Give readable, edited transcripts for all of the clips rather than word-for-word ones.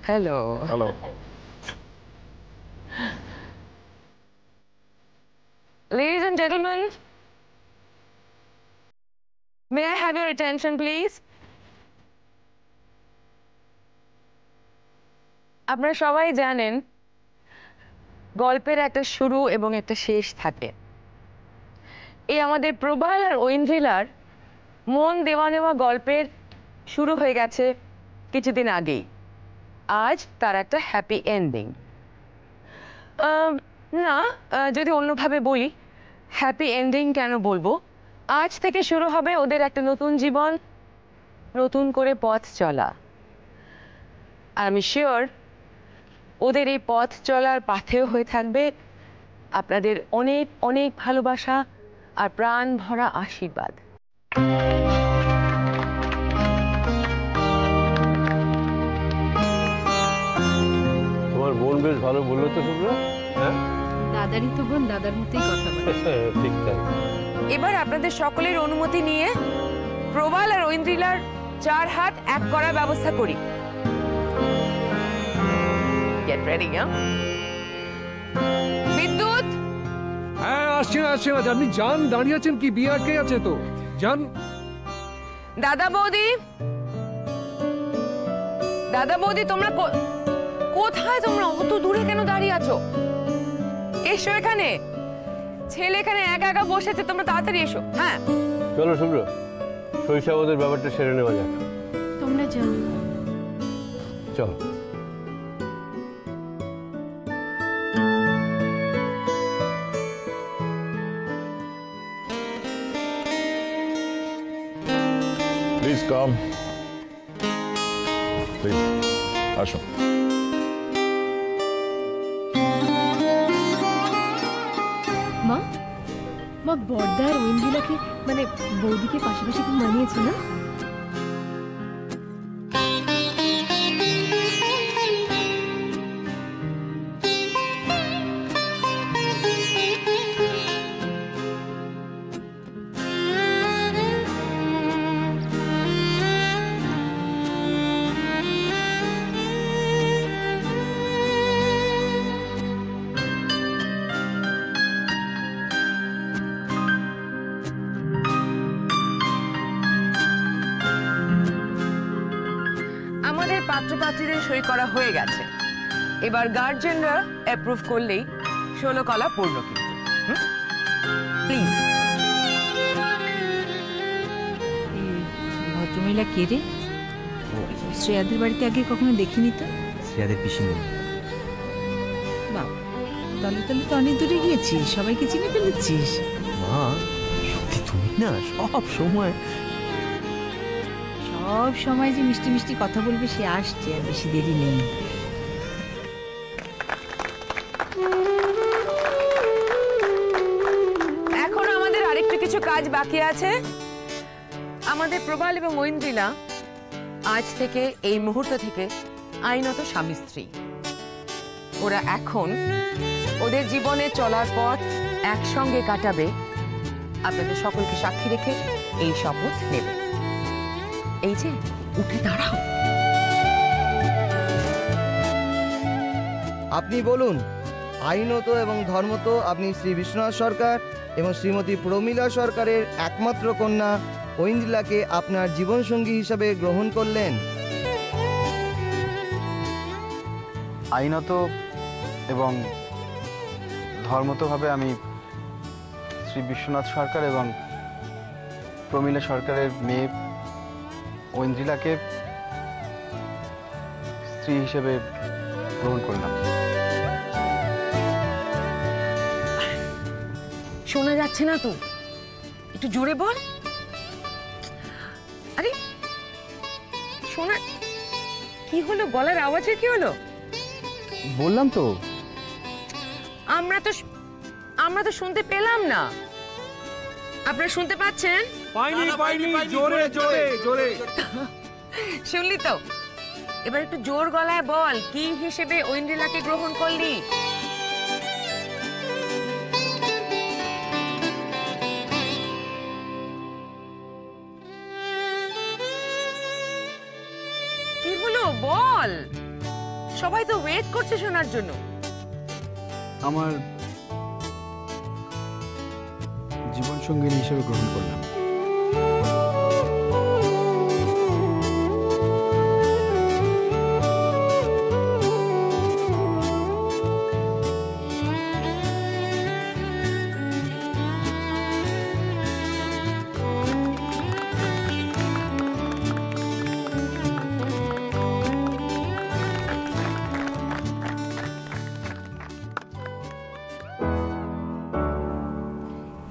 Hello. Hello. Ladies and gentlemen, may I have your attention, please? আপনারা সবাই জানেন গল্পের একটা শুরু এবং একটা শেষ থাকে। এই আমাদের প্রবাল আর ঐন্দ্রিলার মন দেওয়া নেওয়া গল্পের শুরু হয়ে গেছে কিছুদিন আগেই। আজ তার একটা হ্যাপি এন্ডিং। না, যদি অন্যভাবে বলি, হ্যাপি এন্ডিং কেন বলবো, আজ থেকে শুরু হবে ওদের একটা নতুন জীবন, নতুন করে পথ চলা। আর আমি শিওর ওদের এই পথ চলার পাথেয় হয়ে থাকবে আপনাদের অনেক অনেক ভালোবাসা আর প্রাণ ভরা আশীর্বাদ। তোমার বোন বেশ ভালো বললো তো শুভ্র। হ্যাঁ, দাদারই তো বোন, দাদার মতোই কথা বলে। ঠিক তাই। এবার আপনাদের সকলের অনুমতি নিয়ে প্রবাল আর ঐন্দ্রিলার 4 হাত এক করার ব্যবস্থা করি। Get ready, huh? বিদ্যুৎ, হ্যাঁ আসছে না। আপনি যান, দাঁড়িয়ে আছেন কি? বিয়ে আটকে আছে তো, যান। দাদা বৌদি, তোমরা কোথায়? তোমরা অত দূরে কেন দাঁড়িয়ে আছো? এসো এখানে, ছেলে এখানে একা একা বসেছে, তোমরা তাড়াতাড়ি এসো। হ্যাঁ চলো শুভ্র, শৈশবদের ব্যাপারটা সেরে নেওয়া যাক। তোমরা যাও। চলো। Please come. Please, আসুন। মা বর্দা আর ঐন্দ্রিলাকে মানে বৌদিকে পাশাপাশি খুব মানিয়েছে না? আমাদের পাত্রপাত্রীদের সই করা হয়ে গেছে, এবার গার্জিয়ানরা অ্যাপ্রুভ করলেই 16 কলা পূর্ণ। কিন্তু প্লিজ। ভদ্রমহিলা কে রে? শ্রেয়াদের বাড়িতে আগে কখনো দেখিনি তো। শ্রেয়াদের পিসিমণি। বাবা, তাহলে তো অনেক দূরে গিয়েছিস, সবাইকে চিনে ফেলেছিস। মা সত্যি তুমি না সব সময় যে মিষ্টি মিষ্টি কথা বলবে, সে আসছে, আর বেশি দেরি নেই। এখন আমাদের আরেকটু কিছু কাজ বাকি আছে। আমাদের প্রবাল এবং ঐন্দ্রিলা আজ থেকে, এই মুহূর্ত থেকে আইনত স্বামী স্ত্রী। ওরা এখন ওদের জীবনে চলার পথ একসঙ্গে কাটাবে। আপনাদের সকলকে সাক্ষী রেখে এই শপথ নেবে। এই যে, উঠে দাঁড়াও। আপনি বলুন, আইনত এবং ধর্মত আপনি শ্রী বিশ্বনাথ সরকার এবং শ্রীমতী প্রমীলা সরকারের একমাত্র কন্যা ঐন্দ্রিলাকে আপনার জীবনসঙ্গী হিসাবে গ্রহণ করলেন? আইনত এবং ধর্মতভাবে আমি শ্রী বিশ্বনাথ সরকার এবং প্রমীলা সরকারের মেয়ে ঐন্দ্রিলাকে স্ত্রী হিসেবে গ্রহণ করলাম। শোনা যাচ্ছে না তো? একটু জোরে বল। আরে শোনা, কি হলো? গলার আওয়াজের কি হলো? বললাম তো। আমরা তো শুনতে পেলাম না। আপনারা শুনতে পাচ্ছেন? পাইনি, জোরে। শুনলি তো? এবার একটু জোর গলায় বল, কি হিসেবে ঐন্দ্রিলাকে গ্রহণ করলি? কি হলো বল। সবাই তো ওয়েট করছে শোনার জন্য। আমার জীবন সঙ্গিনী হিসেবে গ্রহণ করলাম।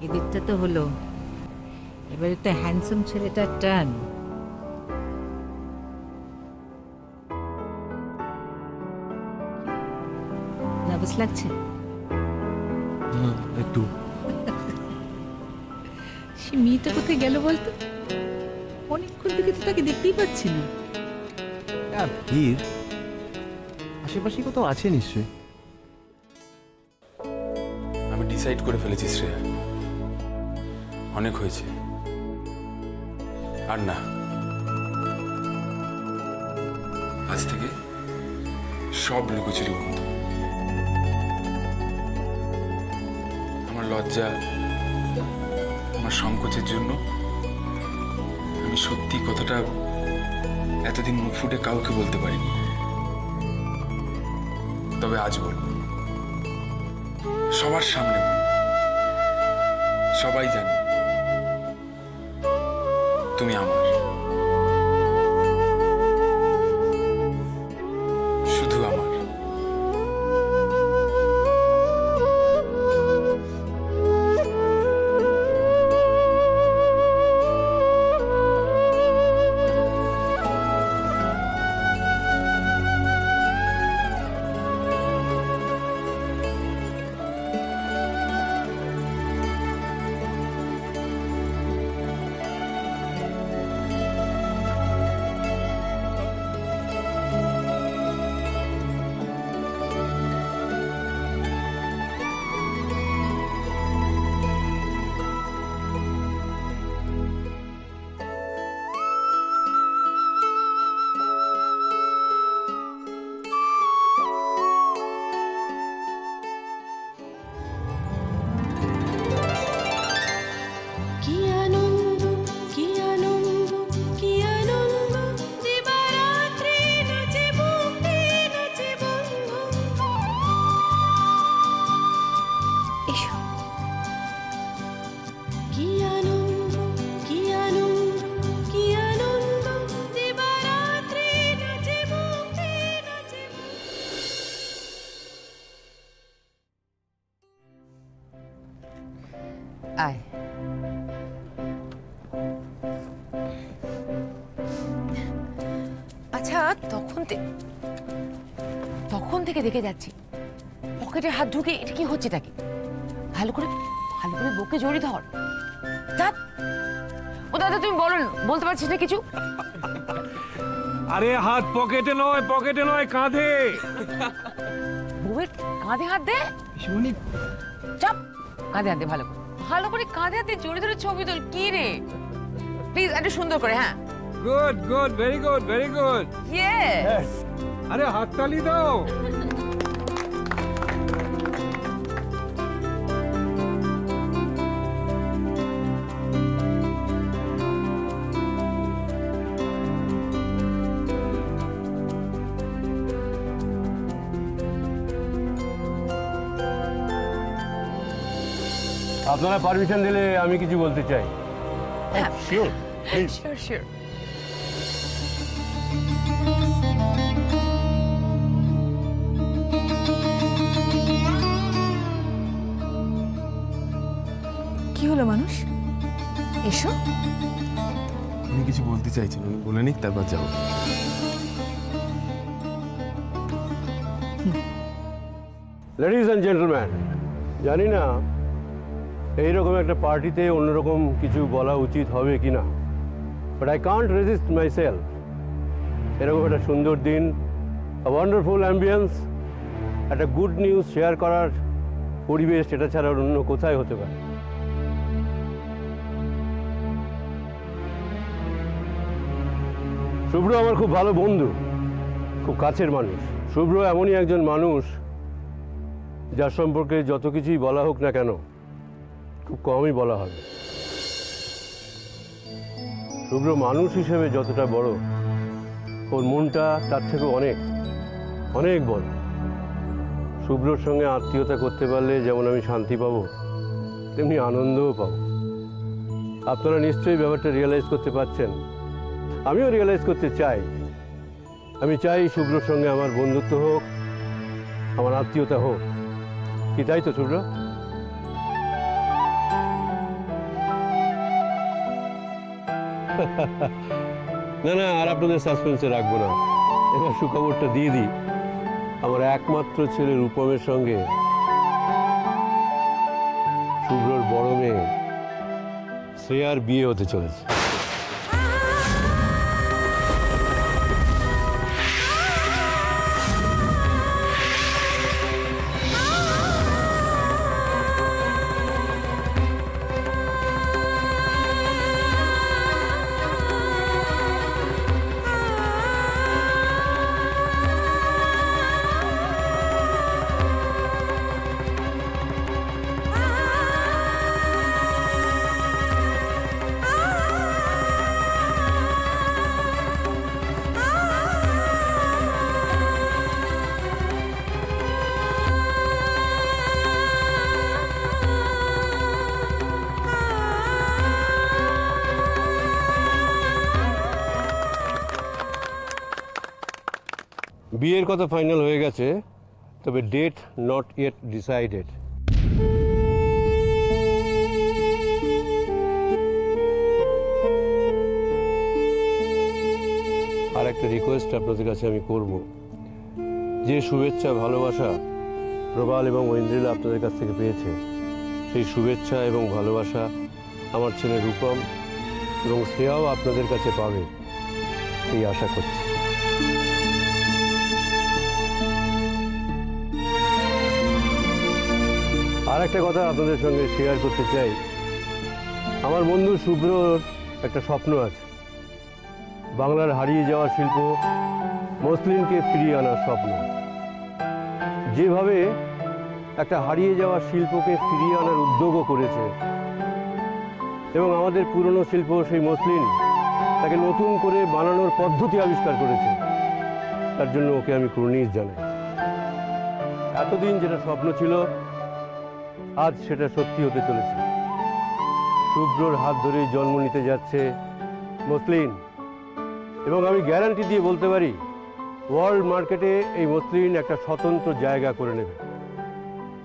এদিকটা তো হলো, এবারে তো হ্যান্ডসাম ছেলেটার টার্ন। নার্ভাস লাগছে? একটু। সে মেয়েটা কোথায় গেল বলতো? অনেকক্ষণ থেকে তো তাকে দেখতেই পাচ্ছি না। ভিড় আশেপাশে কোথাও আছে নিশ্চয়ই। আমি ডিসাইড করে ফেলেছি শ্রেয়া, অনেক হয়েছে, আর না। আজ থেকে সব লুকোচুরি বন্ধ। আমার লজ্জা, আমার সংকোচের জন্য আমি সত্যি কথাটা এতদিন মুখ ফুটে কাউকে বলতে পারিনি, তবে আজ বলবো, সবার সামনে বলবো। সবাই জানে তুমি আমার, শুধু আমার। আয়। আচ্ছা, তখন থেকে দেখে যাচ্ছি পকেটে হাত ঢুকে এটা কি হচ্ছে নাকি? ভালো করে বুকে জড়িয়ে ধর। ও দাদা, তুমি বলতে পারছিস না কিছু? আরে হাত পকেটে নয় কাঁধে। বউয়ের কাঁধে হাত দে। চাপ, কাঁধে হাত দে, ভালো করে কাঁধে হাতে জড়িয়ে ধরে ছবি তোল। কি রে, প্লিজ একটু সুন্দর করে। হ্যাঁ, গুড, ভেরি গুড। ইয়েস। আরে হাততালি দাও। আপনারা পারমিশন দিলে আমি কিছু বলতে চাই। Sure sure. কি হলো মানুষ? এসো। আমি কিছু বলতে চাইছি, আমি বলে নিক তারপর যাবো। লেডিজ অ্যান্ড জেন্টলম্যান, জানি না এইরকম একটা পার্টিতে অন্যরকম কিছু বলা উচিত হবে কি না, but I can't resist my self. এরকম একটা সুন্দর দিন, ওয়ান্ডারফুল অ্যাম্বিয়েন্স, একটা গুড নিউজ শেয়ার করার পরিবেশ, এটা ছাড়া অন্য কোথায় হতে পারে? শুভ্র আমার খুব ভালো বন্ধু, খুব কাছের মানুষ। শুভ্র এমনই একজন মানুষ যার সম্পর্কে যত কিছুই বলা হোক না কেন খুব কমই বলা হবে। শুভ্র মানুষ হিসেবে যতটা বড়, ওর মনটা তার থেকে অনেক অনেক বড়। শুভ্রর সঙ্গে আত্মীয়তা করতে পারলে যেমন আমি শান্তি পাবো, তেমনি আনন্দও পাবো। আপনারা নিশ্চয়ই ব্যাপারটা রিয়েলাইজ করতে পারছেন। আমিও রিয়েলাইজ করতে চাই। আমি চাই শুভ্রর সঙ্গে আমার বন্ধুত্ব হোক, আমার আত্মীয়তা হোক। কি তাই তো শুভ্র? না না, আর আপনাদের সাসপেন্সে রাখবো না। এবার সুখবরটা দিয়ে দিই। আমার একমাত্র ছেলে রূপমের সঙ্গে শুভ্রর বড় মেয়ে শ্রেয়ার বিয়ে হতে চলেছে। বিয়ের কথা ফাইনাল হয়ে গেছে, তবে ডেট নট ইয়েট ডিসাইডেড। আর একটা রিকোয়েস্ট আপনাদের কাছে আমি করব, যে শুভেচ্ছা ভালোবাসা প্রবাল এবং ঐন্দ্রিলা আপনাদের কাছ থেকে পেয়েছে, সেই শুভেচ্ছা এবং ভালোবাসা আমার ছেলে রূপম এবং শ্রেয়াও আপনাদের কাছে পাবে এই আশা করছি। আর একটা কথা আপনাদের সঙ্গে শেয়ার করতে চাই। আমার বন্ধু শুভ্রর একটা স্বপ্ন আছে, বাংলার হারিয়ে যাওয়া শিল্প মসলিনকে ফিরিয়ে আনার স্বপ্ন। যেভাবে একটা হারিয়ে যাওয়া শিল্পকে ফিরিয়ে আনার উদ্যোগও করেছে এবং আমাদের পুরনো শিল্প সেই মসলিন তাকে নতুন করে বানানোর পদ্ধতি আবিষ্কার করেছে, তার জন্য ওকে আমি কুর্নিশ জানাই। এতদিন যেটা স্বপ্ন ছিল আজ সেটা সত্যি হতে চলেছে। শুভ্রর হাত ধরেই জন্ম নিতে যাচ্ছে মসলিন, এবং আমি গ্যারান্টি দিয়ে বলতে পারি ওয়ার্ল্ড মার্কেটে এই মসলিন একটা স্বতন্ত্র জায়গা করে নেবে।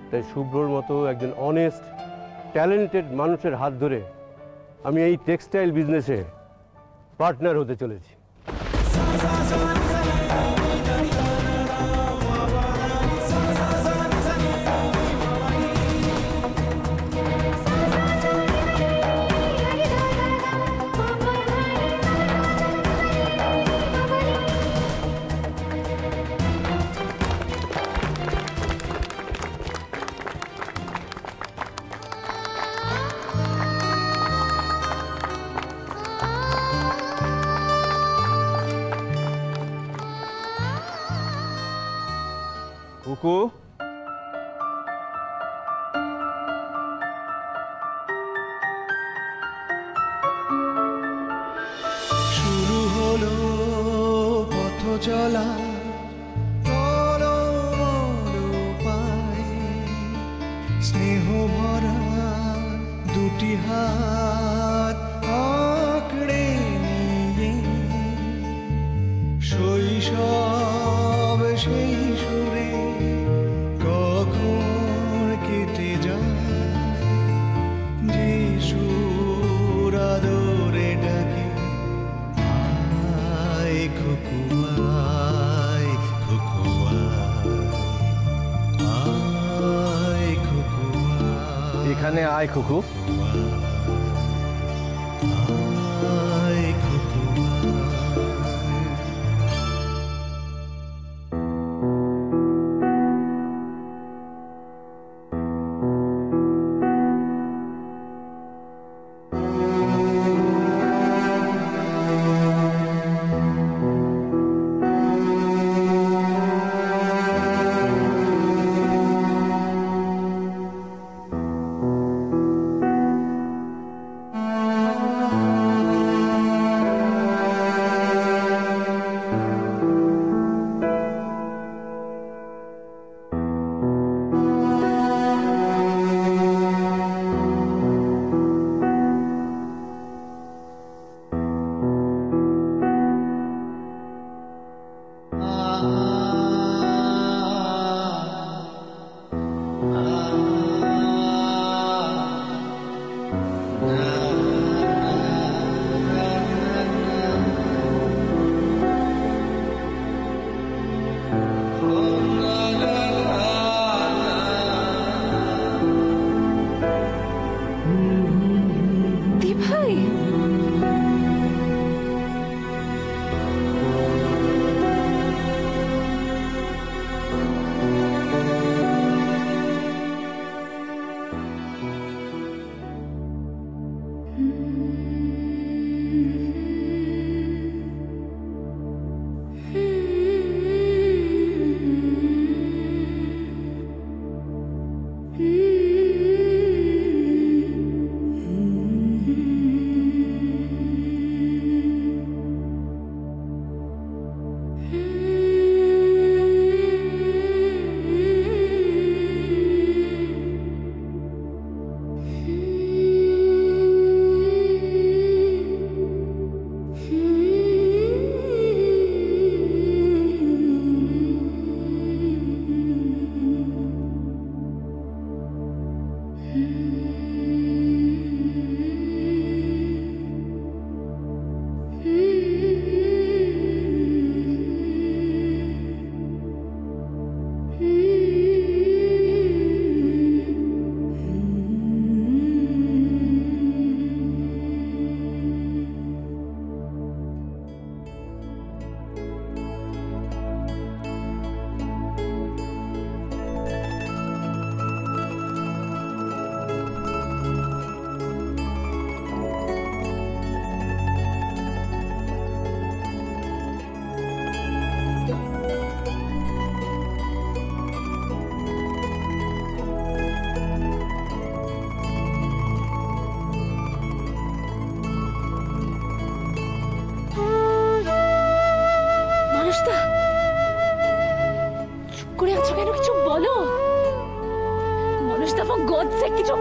তাই শুভ্রর মতো একজন অনেস্ট ট্যালেন্টেড মানুষের হাত ধরে আমি এই টেক্সটাইল বিজনেসে পার্টনার হতে চলেছি। কুকু, শুরু হলো পথ চলা, স্নেহ ভরা দুটি হাত আঁকড়ে নিয়ে শৈশব সেই সুরে কখন কেটে যায়, যে সুর আদরে ডাকে আয় খকুয়ায় খকুয়ায় খকুয়ায়, এখানে আয় খুকু। আয় খকুয়ায়।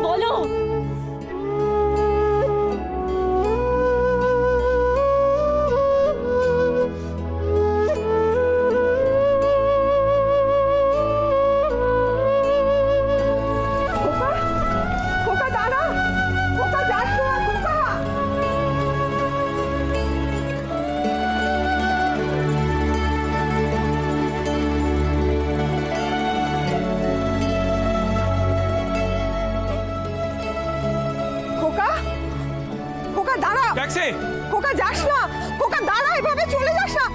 বলো। ট্যাক্সি! খোকা যাস না, খোকা দাঁড়া, এভাবে চলে যাস না।